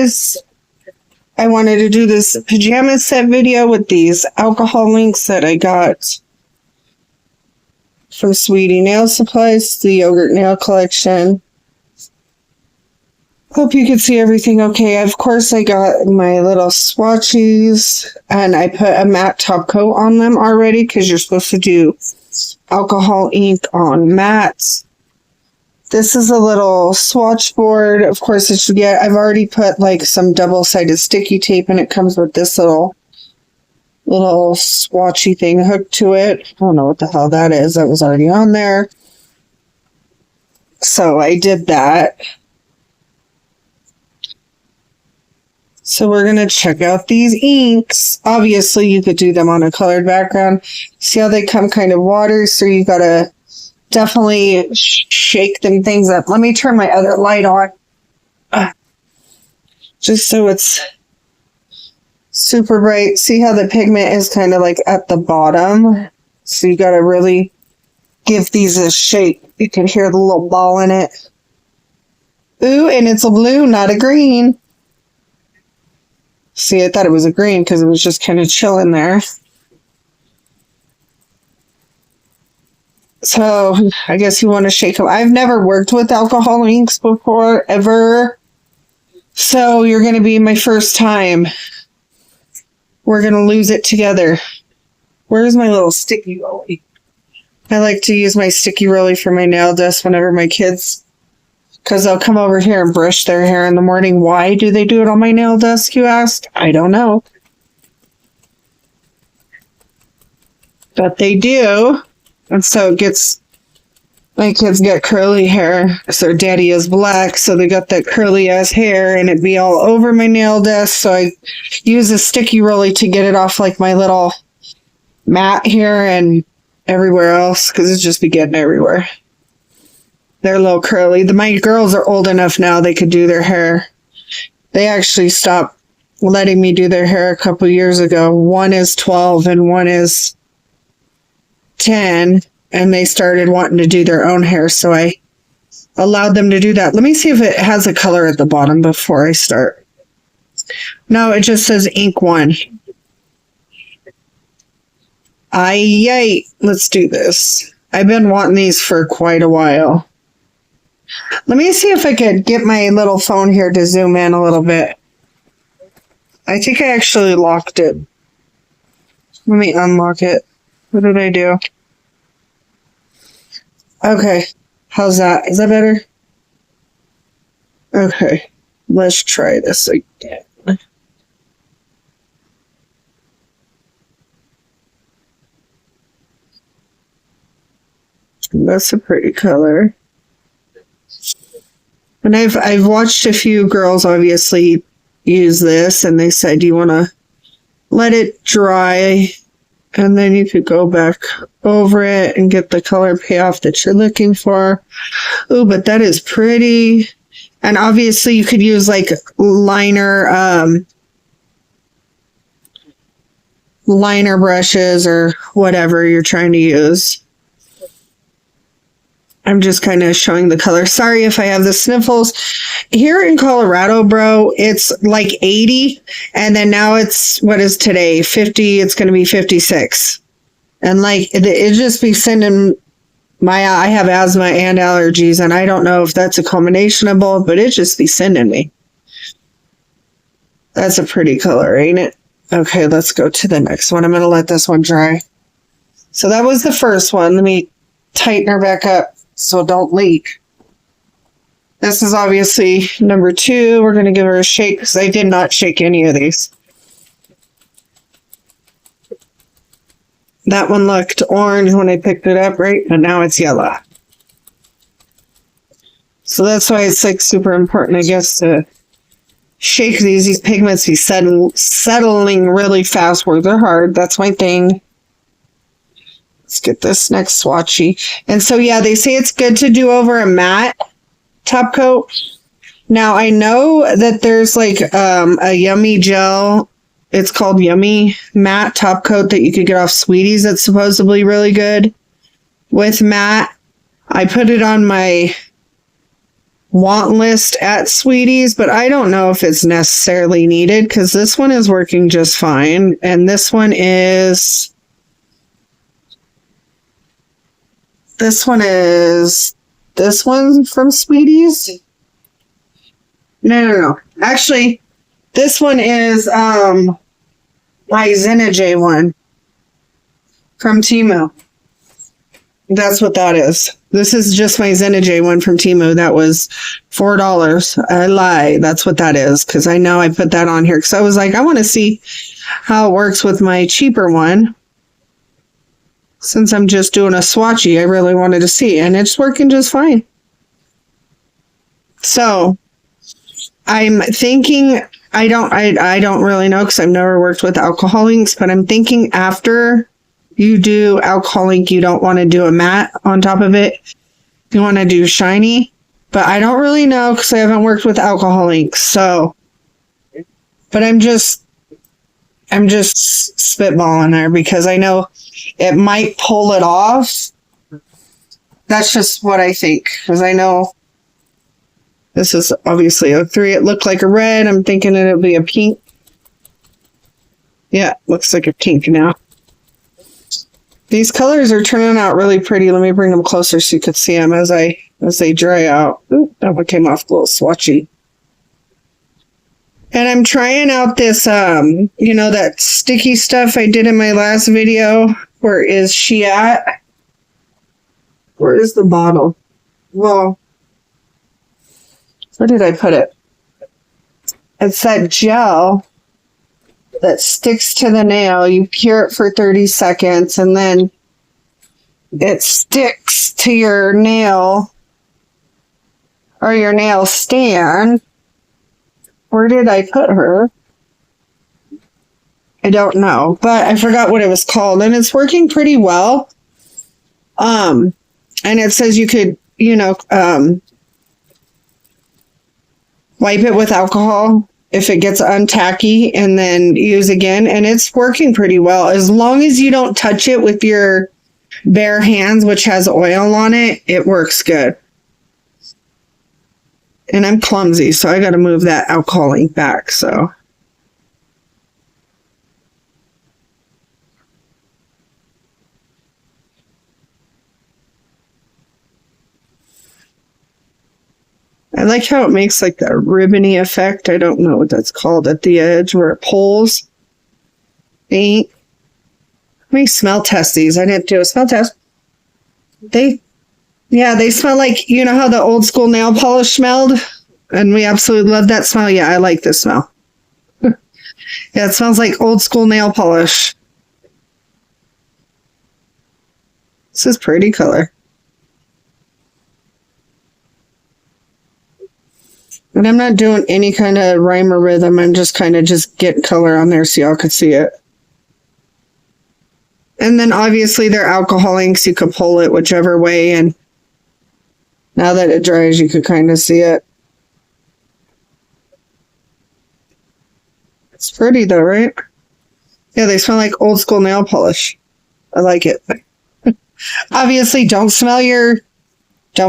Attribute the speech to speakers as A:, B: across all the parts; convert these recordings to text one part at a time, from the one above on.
A: guys, I wanted to do this pajama set video with these alcohol inks that I got from Sweetie Nail Supplies, the yogurt nail collection. Hope you can see everything okay. Of course, I got my little swatches, and I put a matte top coat on them already because you're supposed to do alcohol ink on mattes. This is a little swatch board. Of course, I've already put like some double-sided sticky tape, and it comes with this little swatchy thing hooked to it. I don't know what the hell that is. That was already on there. So I did that. So we're going to check out these inks. Obviously, you could do them on a colored background. See how they come kind of watery? So you got to definitely shake them things up. Let me turn my other light on. Just so it's super bright. See how the pigment is kind of like at the bottom? So you got to really give these a shake. You can hear the little ball in it. Ooh, and it's a blue, not a green. See, I thought it was a green because it was just kind of chilling there. So, I guess you want to shake them. I've never worked with alcohol inks before, ever. So, you're going to be my first time. We're going to lose it together. Where's my little sticky rolly? I like to use my sticky rolly for my nail dust whenever my kids... Because they'll come over here and brush their hair in the morning. Why do they do it on my nail dust, you asked? I don't know. But they do. And so my kids get curly hair. So daddy is black, so they got that curly ass hair, and it'd be all over my nail dust. So I use a sticky rolly to get it off like my little mat here and everywhere else, because it's just be getting everywhere. They're a little curly. My girls are old enough now they could do their hair. They actually stopped letting me do their hair a couple years ago. One is 12 and one is 10. And they started wanting to do their own hair. So I allowed them to do that. Let me see if it has a color at the bottom before I start. No, it just says ink 1. Yay. Let's do this. I've been wanting these for quite a while. Let me see if I could get my little phone here to zoom in a little bit. I think I actually locked it. Let me unlock it. What did I do? Okay. How's that? Is that better? Okay. Let's try this again. That's a pretty color. And I've watched a few girls obviously use this, and they said you want to let it dry, and then you could go back over it and get the color payoff that you're looking for. Ooh, but that is pretty. And obviously you could use like liner brushes or whatever you're trying to use. I'm just kind of showing the color. Sorry if I have the sniffles. Here in Colorado, bro, it's like 80. And then now it's, what is today? 50. It's going to be 56. And like, it just be sending I have asthma and allergies. And I don't know if that's a combination of both, but it just be sending me. That's a pretty color, ain't it? Okay, let's go to the next one. I'm going to let this one dry. So that was the first one. Let me tighten her back up so don't leak. This is obviously number 2. We're going to give her a shake because I did not shake any of these. That one looked orange when I picked it up, right? But now it's yellow. So that's why it's like super important, I guess, to shake these pigments be settling really fast where they're hard. That's my thing. Let's get this next swatchy. And so, yeah, they say it's good to do over a matte top coat. Now, I know that there's like a Yummy gel. It's called Yummy matte top coat that you could get off Sweeties. That's supposedly really good with matte. I put it on my want list at Sweeties, but I don't know if it's necessarily needed because this one is working just fine. And this one from Sweeties. No. Actually, this one is my Zenajay one from Temu. That's what that is. This is just my Zenajay one from Temu. That was $4. I lie. That's what that is. Because I know I put that on here. Because I was like, I want to see how it works with my cheaper one. Since I'm just doing a swatchy, I really wanted to see. And it's working just fine. So, I'm thinking, I don't really know because I've never worked with alcohol inks. But I'm thinking after you do alcohol ink, you don't want to do a matte on top of it. You want to do shiny. But I don't really know because I haven't worked with alcohol inks. So, but I'm just spitballing there because I know it might pull it off. That's just what I think. Because I know this is obviously a 3. It looked like a red. I'm thinking it'll be a pink. Yeah, looks like a pink now. These colors are turning out really pretty. Let me bring them closer so you could see them as they dry out. Ooh, that one came off a little swatchy. And I'm trying out this, that sticky stuff I did in my last video. Where is she at? Where is the bottle? Well, where did I put it? It's that gel that sticks to the nail. You cure it for 30 seconds and then it sticks to your nail or your nail stand. Where did I put her? I don't know, but I forgot what it was called and it's working pretty well. And it says you could, wipe it with alcohol if it gets untacky and then use again. And it's working pretty well. As long as you don't touch it with your bare hands, which has oil on it, it works good. And I'm clumsy, so I got to move that alcohol ink back. So I like how it makes like that ribbony effect. I don't know what that's called at the edge where it pulls the ink. Let me smell test these. I didn't do a smell test. They smell like, you know how the old school nail polish smelled? And we absolutely love that smell. Yeah, I like this smell. Yeah, it smells like old school nail polish. This is pretty color. And I'm not doing any kind of rhyme or rhythm. I'm just kind of just getting color on there so y'all could see it. And then obviously they're alcohol inks. You could pull it whichever way. And now that it dries, you could kind of see it. It's pretty though, right? Yeah, they smell like old school nail polish. I like it. Obviously, don't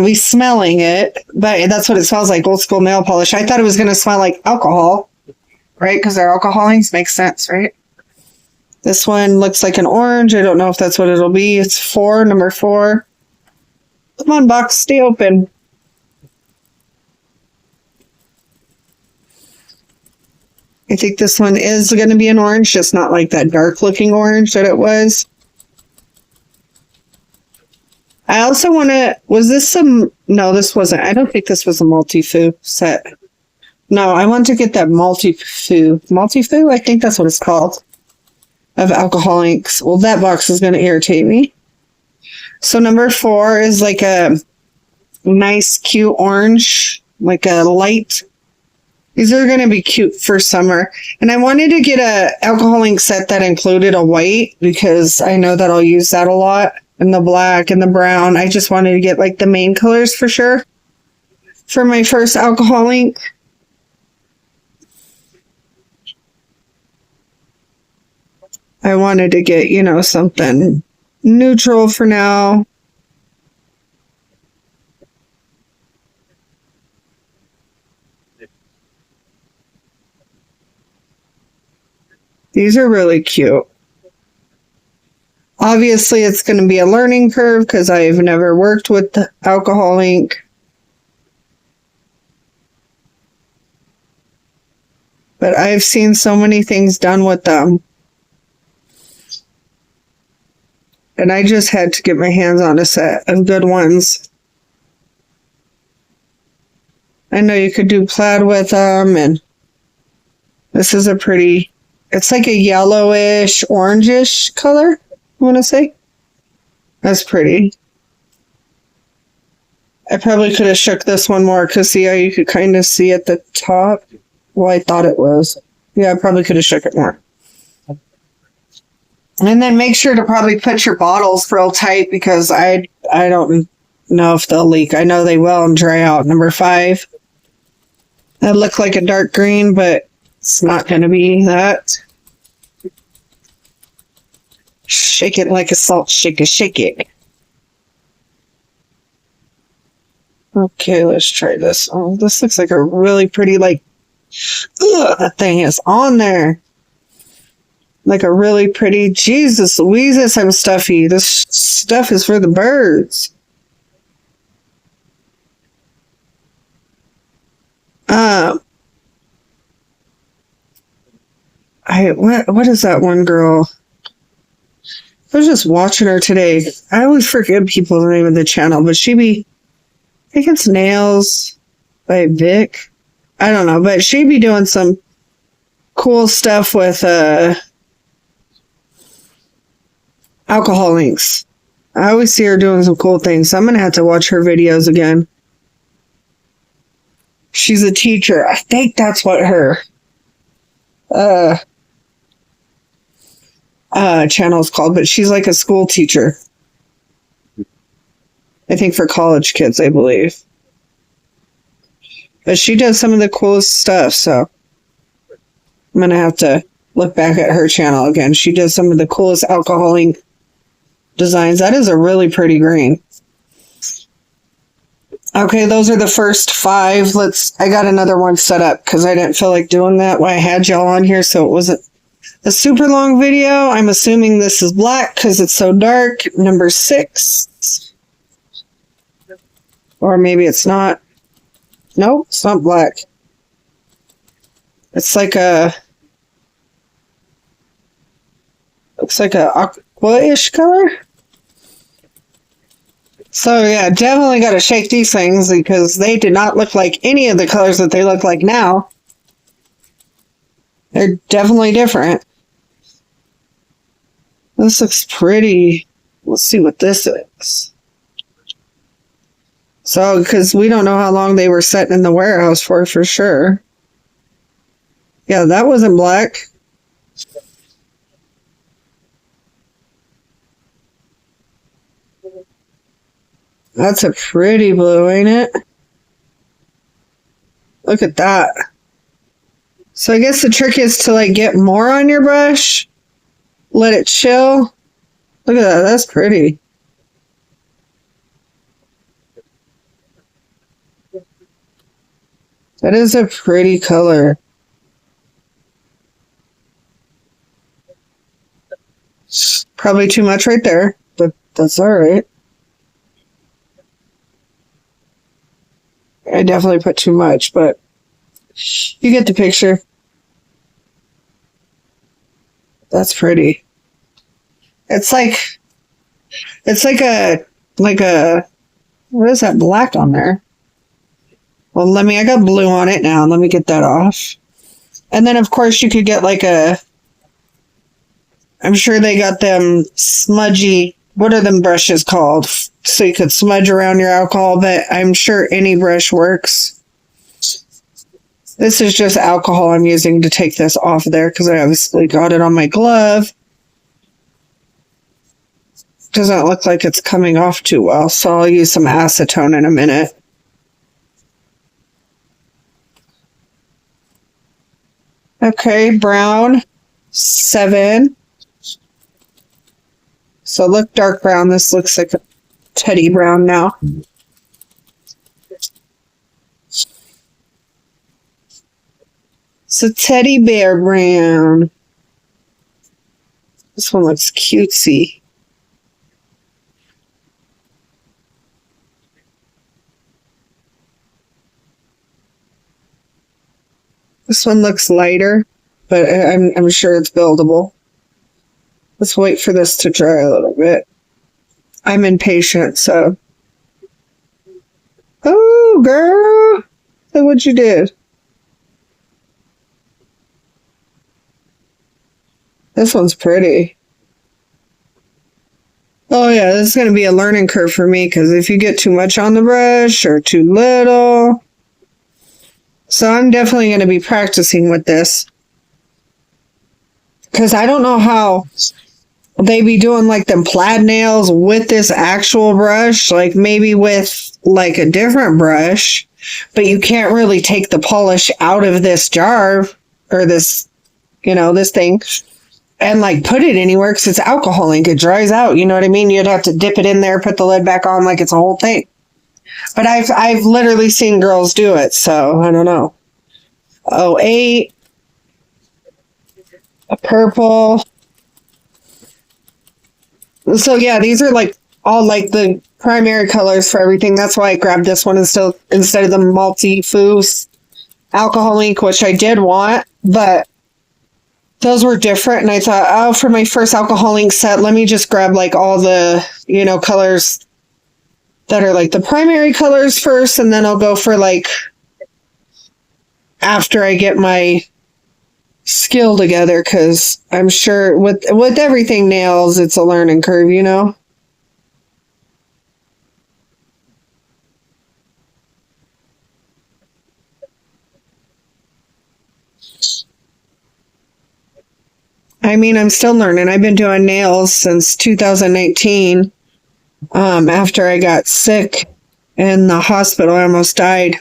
A: be smelling it, but that's what it smells like, old school nail polish. I thought it was going to smell like alcohol, right? Because they're alcohol inks. Makes sense, right? This one looks like an orange. I don't know if that's what it'll be. It's number 4. Come on, box, stay open. I think this one is going to be an orange, just not like that dark looking orange that it was. I also want to, no, this wasn't. I don't think this was a multi-foo set. No, I want to get that multi-foo. Multi-foo? I think that's what it's called. Of alcohol inks. Well, that box is going to irritate me. So number 4 is like a nice, cute orange. Like a light. These are going to be cute for summer. And I wanted to get a alcohol ink set that included a white. Because I know that I'll use that a lot. And the black and the brown. I just wanted to get like the main colors for sure. For my first alcohol ink. I wanted to get, something neutral for now. These are really cute. Obviously, it's going to be a learning curve because I've never worked with alcohol ink. But I've seen so many things done with them. And I just had to get my hands on a set of good ones. I know you could do plaid with them, and this is a pretty, it's like a yellowish, orangish color, I want to say. That's pretty. I probably could have shook this one more because see how you could kind of see at the top? Well, I thought it was. Yeah, I probably could have shook it more. And then make sure to probably put your bottles real tight because I don't know if they'll leak. I know they will and dry out. Number 5. That looked like a dark green, but it's not going to be that. Shake it like a salt shaker, shake it. Okay, let's try this. Oh, this looks like a really pretty, like, ugh, that thing is on there. Like a really pretty, Jesus Louises, I'm stuffy. This stuff is for the birds. What is that one girl? I was just watching her today. I always forget people's name of the channel, but I think it's Nails by Vic. I don't know, but she'd be doing some cool stuff with alcohol inks. I always see her doing some cool things. So I'm going to have to watch her videos again. She's a teacher. I think that's what her channel is called, but she's like a school teacher. I think for college kids, I believe. But she does some of the coolest stuff, so I'm going to have to look back at her channel again. She does some of the coolest alcohol ink designs. That is a really pretty green. Okay, those are the first 5. I got another one set up because I didn't feel like doing that while I had y'all on here, so it wasn't a super long video. I'm assuming this is black because it's so dark. Number 6. Or maybe it's not. Nope, it's not black. It's like looks like a aqua-ish color. So yeah, definitely got to shake these things because they did not look like any of the colors that they look like now. They're definitely different. This looks pretty. Let's see what this is. So, because we don't know how long they were sitting in the warehouse for sure. Yeah, that wasn't black. That's a pretty blue, ain't it? Look at that. So I guess the trick is to like get more on your brush. Let it chill. Look at that. That's pretty. That is a pretty color. Probably too much right there, but that's all right. I definitely put too much, but you get the picture. That's pretty. It's like a, what is that black on there? Well, I got blue on it now. Let me get that off. And then, of course, you could get like I'm sure they got them smudgy, what are them brushes called? So you could smudge around your alcohol, but I'm sure any brush works. This is just alcohol I'm using to take this off there because I obviously got it on my glove. Doesn't look like it's coming off too well, so I'll use some acetone in a minute. Okay, brown, 7. So look dark brown. This looks like a teddy brown now. So teddy bear brown. This one looks cutesy. This one looks lighter, but I'm sure it's buildable. Let's wait for this to dry a little bit. I'm impatient, so. Oh, girl! Look what you did. This one's pretty. Oh yeah, this is going to be a learning curve for me, because if you get too much on the brush or too little. So I'm definitely going to be practicing with this. Because I don't know how they be doing like them plaid nails with this actual brush, like maybe with like a different brush, but you can't really take the polish out of this jar or this, this thing and like put it anywhere because it's alcohol ink. It dries out. You know what I mean? You'd have to dip it in there, put the lid back on like it's a whole thing. But I've literally seen girls do it, so I don't know. 08, a purple. So yeah, these are like all like the primary colors for everything. That's why I grabbed this one instead of the multi-fuse alcohol ink, which I did want, but those were different. And I thought, oh, for my first alcohol ink set, let me just grab like all the, colors that are like the primary colors first. And then I'll go for like, after I get my skill together, because I'm sure with everything nails, it's a learning curve, I mean, I'm still learning. I've been doing nails since 2019. After I got sick in the hospital, I almost died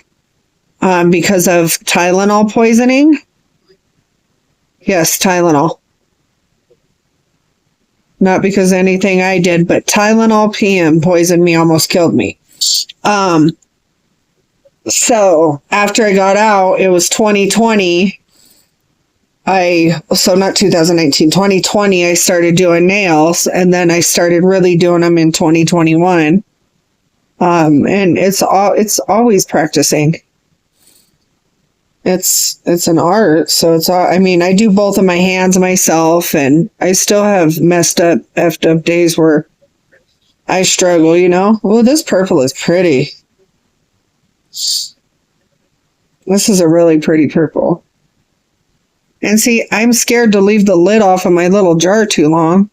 A: because of Tylenol poisoning. Yes, Tylenol. Not because of anything I did, but Tylenol PM poisoned me, almost killed me. So after I got out, it was 2020. Not 2019, 2020, I started doing nails, and then I started really doing them in 2021. And it's always practicing. It's an art, so I do both of my hands myself, and I still have effed up days where I struggle, Oh, this purple is pretty. This is a really pretty purple. And see, I'm scared to leave the lid off of my little jar too long.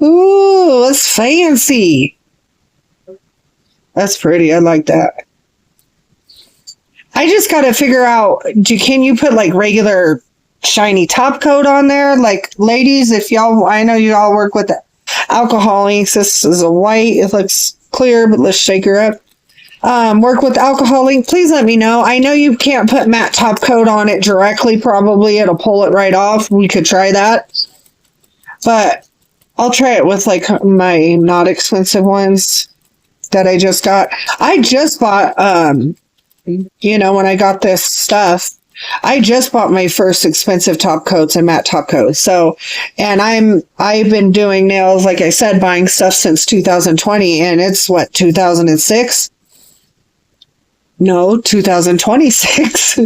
A: Ooh, that's fancy. That's pretty. I like that. I just got to figure out, can you put like regular shiny top coat on there? Like, ladies, I know you all work with the alcohol inks. This is a white. It looks clear, but let's shake her up. Work with alcohol ink, please let me know. I know you can't put matte top coat on it directly. Probably it'll pull it right off. We could try that. But I'll try it with like my not expensive ones that I just got. I just bought, when I got this stuff, I just bought my first expensive top coats and matte top coats. So, and I've been doing nails, like I said, buying stuff since 2020, and it's 2006? No, 2026.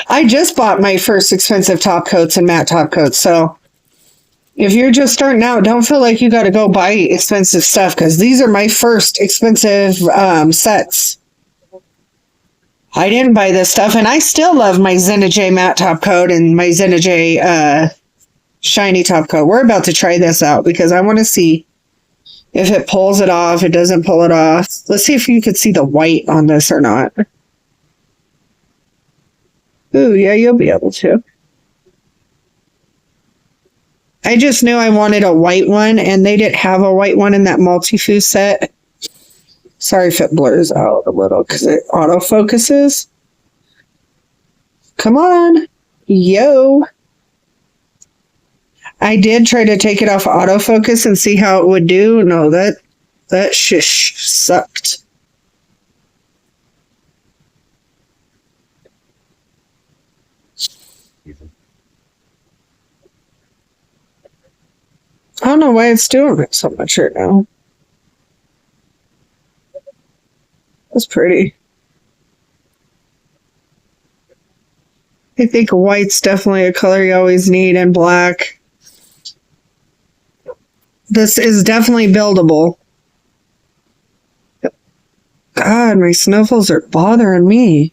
A: I just bought my first expensive top coats and matte top coats. So if you're just starting out, don't feel like you got to go buy expensive stuff, because these are my first expensive sets. I didn't buy this stuff, and I still love my Zenna J matte top coat and my Zenna J shiny top coat. We're about to try this out because I want to see if it pulls it off. It doesn't pull it off. Let's see if you could see the white on this or not. Ooh, yeah, you'll be able to. I just knew I wanted a white one, and they didn't have a white one in that multi-fuse set. Sorry if it blurs out a little because it autofocuses. Come on. Yo. I did try to take it off autofocus and see how it would do. No, that shish sucked. I don't know why it's doing it so much right now. That's pretty. I think white's definitely a color you always need, and black. This is definitely buildable. God, my snuffles are bothering me.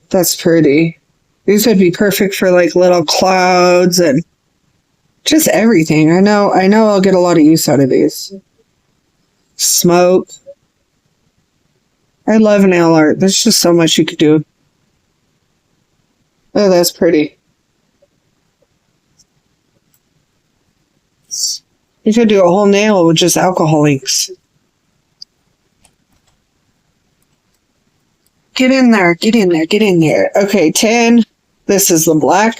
A: That's pretty. These would be perfect for like little clouds and just everything. I know I'll get a lot of use out of these. Smoke. I love nail art. There's just so much you could do. Oh, that's pretty. You could do a whole nail with just alcohol inks. Get in there, get in there, get in there. Okay, 10. This is the black.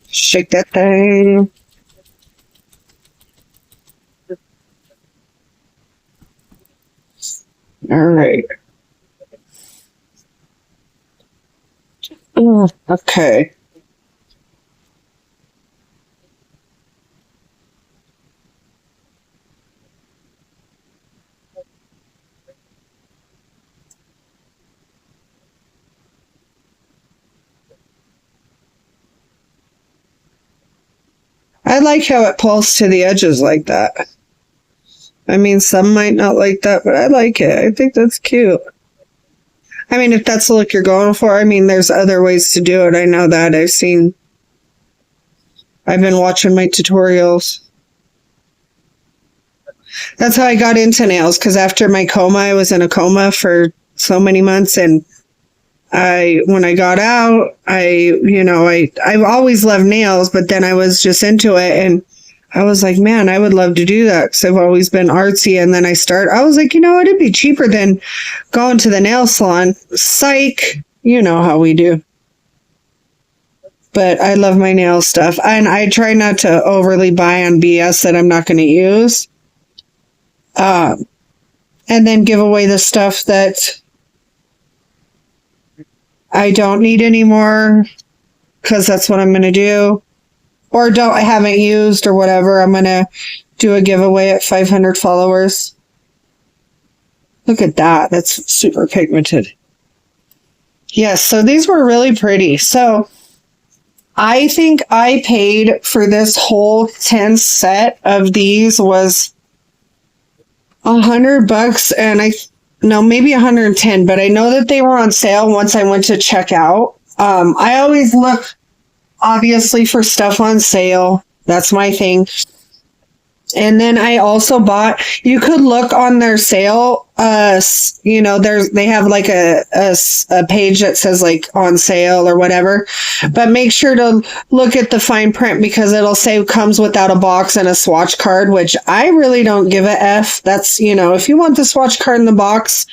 A: Shake that thing. All right. Okay. I like how it pulls to the edges like that. I mean, some might not like that, but I like it. I think that's cute. I mean, if that's the look you're going for, I mean, there's other ways to do it. I know that. I've been watching my tutorials. That's how I got into nails, because after my coma, I was in a coma for so many months, and when I got out, I've always loved nails, but then I was just into it, and I was like, man, I would love to do that, because I've always been artsy. And then I was like, it'd be cheaper than going to the nail salon. Psych, you know how we do. But I love my nail stuff, and I try not to overly buy on BS that I'm not going to use. And then give away the stuff that I don't need anymore, because that's what I'm going to do. Or I haven't used or whatever. I'm going to do a giveaway at 500 followers. Look at that. That's super pigmented. Yes, so these were really pretty. So I think I paid for this whole 10 set of these was $100, and maybe 110, but I know that they were on sale once I went to check out. I always look, obviously, for stuff on sale. That's my thing. And then I also you could look on their sale, they have like a page that says like on sale or whatever, but make sure to look at the fine print, because it'll say comes without a box and a swatch card, which I really don't give a F. That's, if you want the swatch card in the box,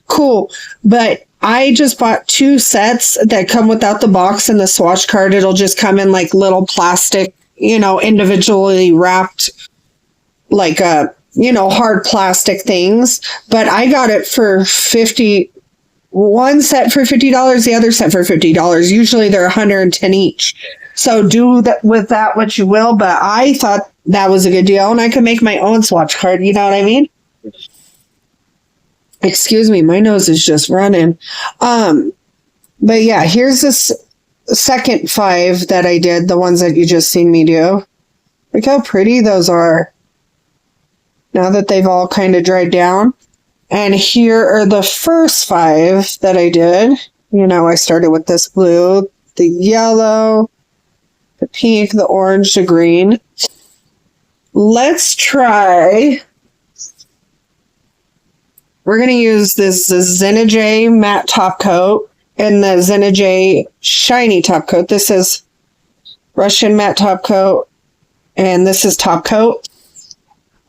A: cool. But I just bought 2 sets that come without the box and the swatch card. It'll just come in like little plastic, individually wrapped, like hard plastic things. But I got it for $50. One set for $50, the other set for $50. Usually they're $110 each. So do that with that what you will. But I thought that was a good deal, and I could make my own swatch card. You know what I mean? Excuse me, my nose is just running. But yeah, here's this second 5 that I did, the ones that you just seen me do. Look how pretty those are, now that they've all kind of dried down. And here are the first 5 that I did. I started with this blue, the yellow, the pink, the orange, the green. Let's try. We're going to use this J matte top coat and the J shiny top coat. This is Russian matte top coat, and this is top coat.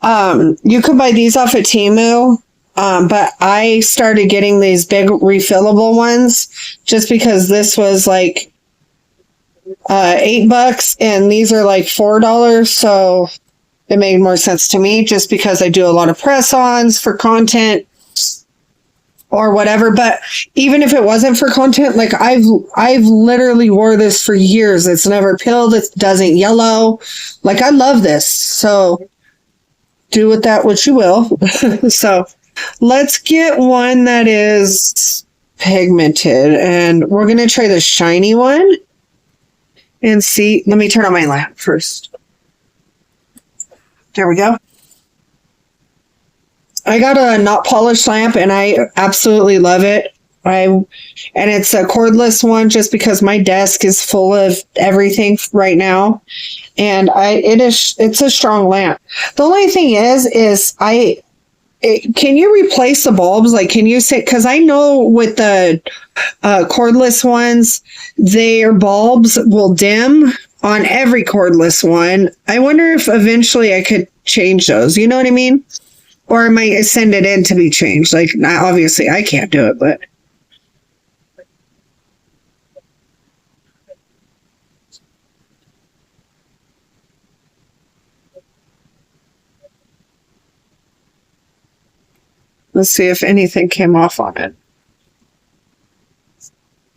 A: You could buy these off at Temu, but I started getting these big refillable ones just because this was like $8 and these are like $4, so it made more sense to me just because I do a lot of press-ons for content. or whatever. But even if it wasn't for content, like I've literally wore this for years. It's never pilled. It doesn't yellow. Like I love this. So do with that what you will. So let's get one that is pigmented, and we're going to try the shiny one and see. Let me turn on my lamp first. There we go. I got a not polished lamp and I absolutely love it. And it's a cordless one just because my desk is full of everything right now. And it's a strong lamp. The only thing is can you replace the bulbs? Like, can you say, because I know with the cordless ones, their bulbs will dim on every cordless one. I wonder if eventually I could change those. You know what I mean? Or I might send it in to be changed. Like, obviously, I can't do it, but. Let's see if anything came off on it.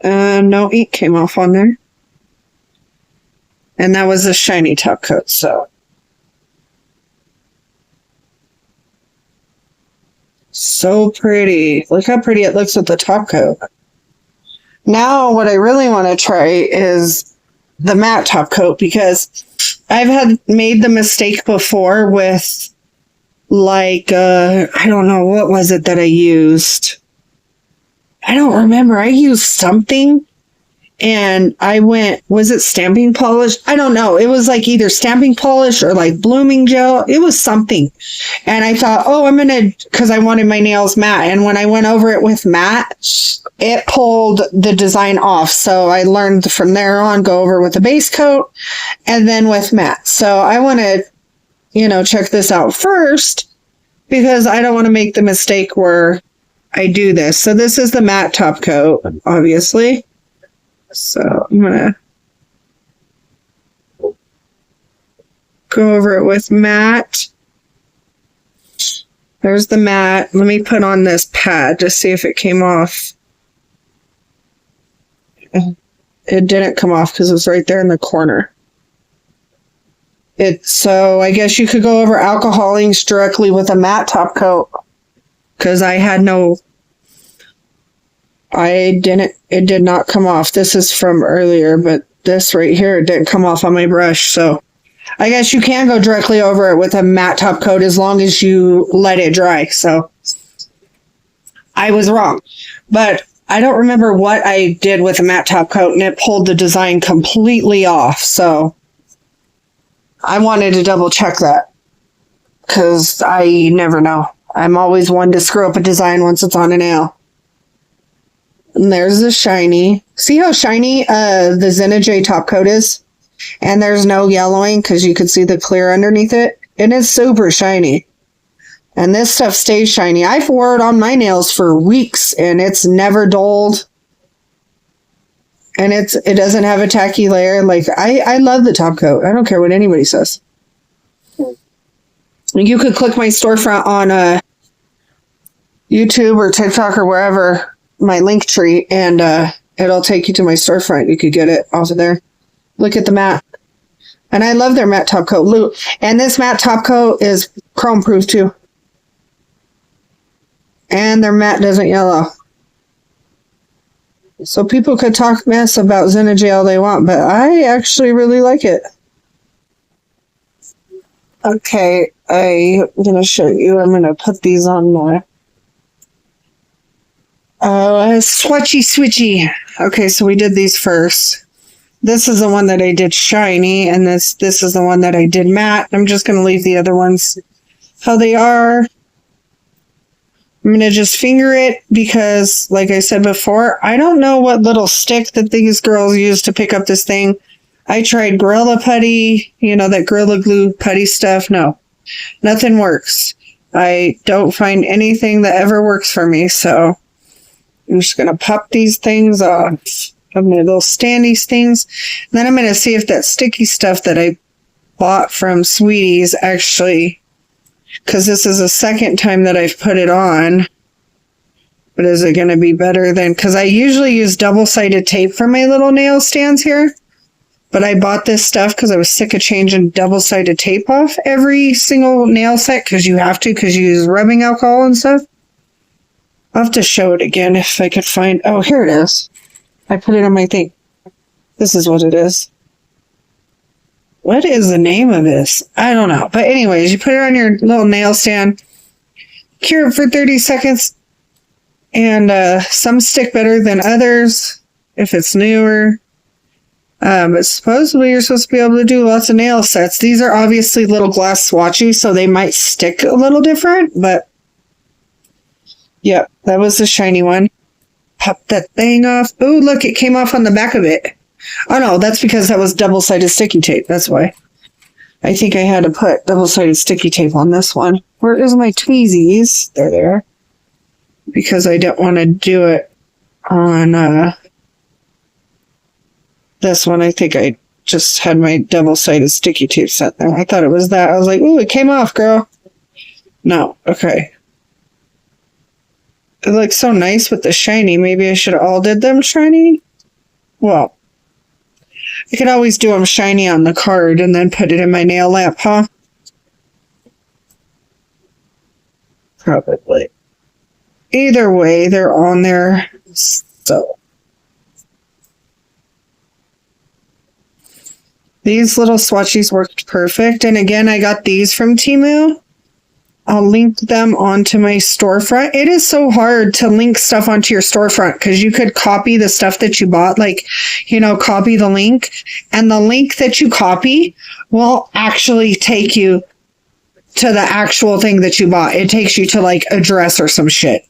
A: No ink came off on there. And that was a shiny top coat, so. So pretty. Look how pretty it looks with the top coat. Now what I really want to try is the matte top coat, because I've had made the mistake before with like, I don't know, what was it that I used? I don't remember. I used something and I went, was it stamping polish? I don't know. It was like either stamping polish or like blooming gel. It was something. And I thought, oh, I'm going to, because I wanted my nails matte. And when I went over it with matte, it pulled the design off. So I learned from there on, go over with a base coat and then with matte. So I want to, check this out first because I don't want to make the mistake where I do this. So this is the matte top coat, obviously. So I'm going to go over it with matte. There's the matte. Let me put on this pad to see if it came off. It didn't come off because it was right there in the corner. So I guess you could go over alcohol inks directly with a matte top coat, because it did not come off. This is from earlier, but this right here, it didn't come off on my brush. So I guess you can go directly over it with a matte top coat as long as you let it dry. So I was wrong, but I don't remember what I did with a matte top coat and it pulled the design completely off. So I wanted to double check that because I never know. I'm always one to screw up a design once it's on a nail. And there's the shiny. See how shiny the Zenna J top coat is? And there's no yellowing because you can see the clear underneath it. It is super shiny. And this stuff stays shiny. I've worn it on my nails for weeks and it's never dulled. And it doesn't have a tacky layer. Like, I love the top coat. I don't care what anybody says. You could click my storefront on YouTube or TikTok or wherever, my link tree, and it'll take you to my storefront. You could get it off of there. Look at the matte. And I love their matte top coat. And this matte top coat is chrome proof too. And their matte doesn't yellow. So people could talk mess about Zenna J all they want, but I actually really like it. Okay, I'm going to show you. I'm going to put these on my switchy. Okay, so we did these first. This is the one that I did shiny, and this is the one that I did matte. I'm just going to leave the other ones how they are. I'm going to just finger it because, like I said before, I don't know what little stick that these girls use to pick up this thing. I tried Gorilla Putty, that Gorilla Glue putty stuff. No, nothing works. I don't find anything that ever works for me, so I'm just going to pop these things off of my little standy things. And then I'm going to see if that sticky stuff that I bought from Sweeties actually, because this is the second time that I've put it on, But is it going to be better than, because I usually use double-sided tape for my little nail stands here. But I bought this stuff because I was sick of changing double-sided tape off every single nail set, because you have to, because you use rubbing alcohol and stuff. I'll have to show it again if I could find... Oh, here it is. I put it on my thing. This is what it is. What is the name of this? I don't know. But anyways, you put it on your little nail stand, cure it for 30 seconds, and some stick better than others if it's newer. But supposedly you're supposed to be able to do lots of nail sets. These are obviously little glass swatches, so they might stick a little different, but yep, that was the shiny one. Pop that thing off. Oh, look, it came off on the back of it. Oh no, that's because that was double-sided sticky tape. That's why. I think I had to put double-sided sticky tape on this one. Where is my tweezies? They're there. Because I don't want to do it on this one. I think I just had my double-sided sticky tape set there. I thought it was that. I was like, ooh, it came off, girl. No, okay. It looks so nice with the shiny. Maybe I should have all did them shiny? Well, I could always do them shiny on the card and then put it in my nail lamp, huh? Probably. Either way, they're on there. So these little swatches worked perfect. And again, I got these from Temu. I'll link them onto my storefront. It is so hard to link stuff onto your storefront because you could copy the stuff that you bought, like, you know, copy the link, and the link that you copy will actually take you to the actual thing that you bought. It takes you to like a dress or some shit.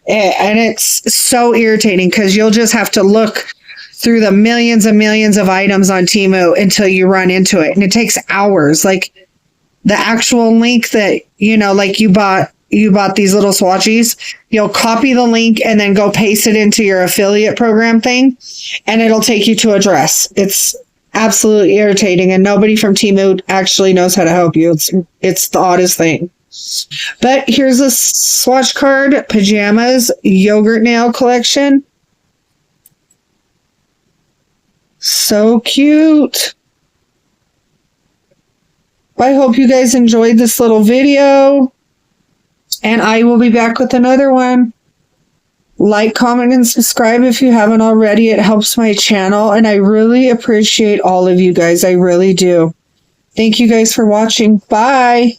A: And it's so irritating because you'll just have to look through the millions and millions of items on Temu until you run into it. And it takes hours. Like, the actual link that, you know, like you bought these little swatches, you'll copy the link and then go paste it into your affiliate program thing, and it'll take you to a dress. It's absolutely irritating, and nobody from Temu actually knows how to help you. It's the oddest thing. But here's a swatch card, Pajamas Yogurt Nail Collection. So cute. I hope you guys enjoyed this little video, and I will be back with another one. Like, comment, and subscribe if you haven't already. It helps my channel, and I really appreciate all of you guys. I really do. Thank you guys for watching. Bye.